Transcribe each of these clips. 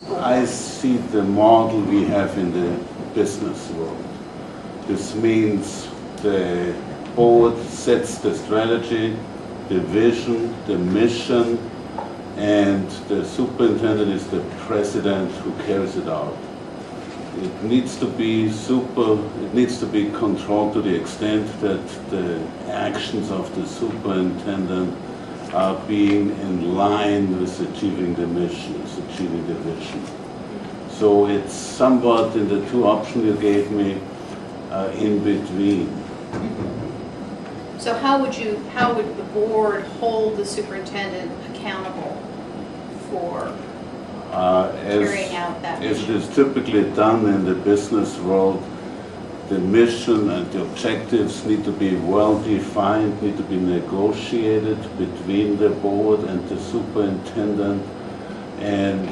I see the model we have in the business world. This means the board sets the strategy, the vision, the mission, and the superintendent is the president who carries it out. It needs to be controlled to the extent that the actions of the superintendent are being in line with achieving the mission, achieving the vision. So it's somewhat in the two options you gave me, in between. So how would the board hold the superintendent accountable for carrying out that mission? As it is typically done in the business world, the mission and the objectives need to be well defined, need to be negotiated between the board and the superintendent, and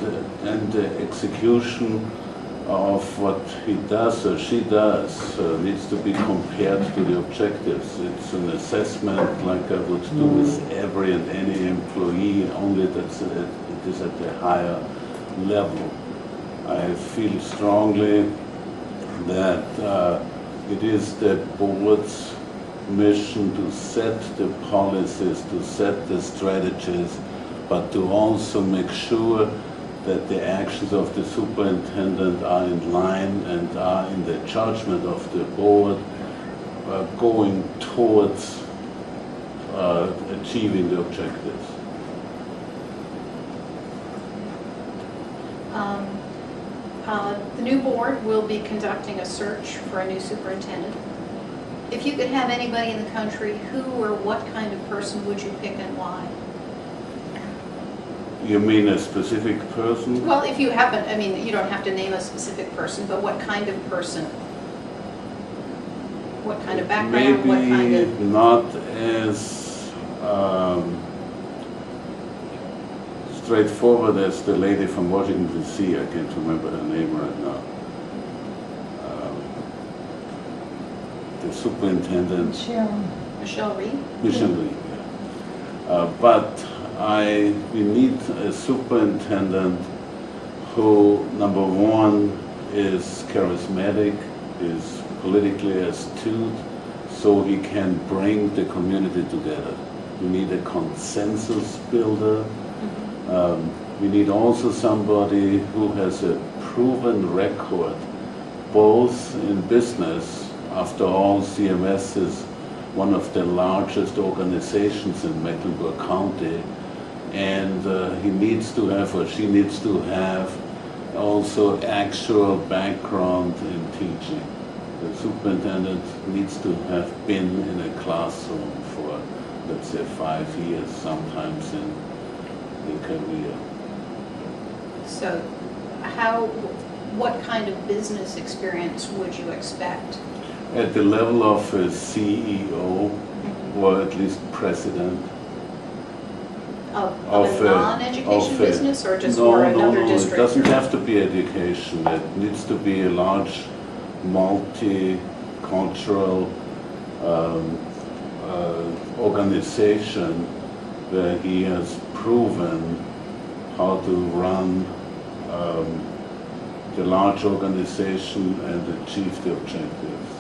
the execution of what he does or she does needs to be compared to the objectives. It's an assessment like I would do with every and any employee, only that it is at a higher level. I feel strongly that it is the board's mission to set the policies, to set the strategies, but to also make sure that the actions of the superintendent are in line and are in the judgment of the board going towards achieving the objectives. The new board will be conducting a search for a new superintendent. If you could have anybody in the country, who or what kind of person would you pick and why? You mean a specific person? Well, if you happen, I mean, you don't have to name a specific person, but what kind of person? What kind of background? Maybe what kind of... not as straightforward as the lady from Washington, D.C. I can't remember her name right now. The superintendent. Michelle Reed? Michelle Reed, yeah. But we need a superintendent who, number one, is charismatic, is politically astute, so he can bring the community together. We need a consensus builder. We need also somebody who has a proven record, both in business. After all, CMS is one of the largest organizations in Mecklenburg County, and he needs to have, or she needs to have, also actual background in teaching. The superintendent needs to have been in a classroom for, let's say, 5 years, sometimes in their career. So what kind of business experience would you expect? At the level of a CEO, or at least president. Of a non-education business, or just for another district? It doesn't have to be education. It needs to be a large, multicultural organization where he has proven how to run the large organization and achieve the objectives.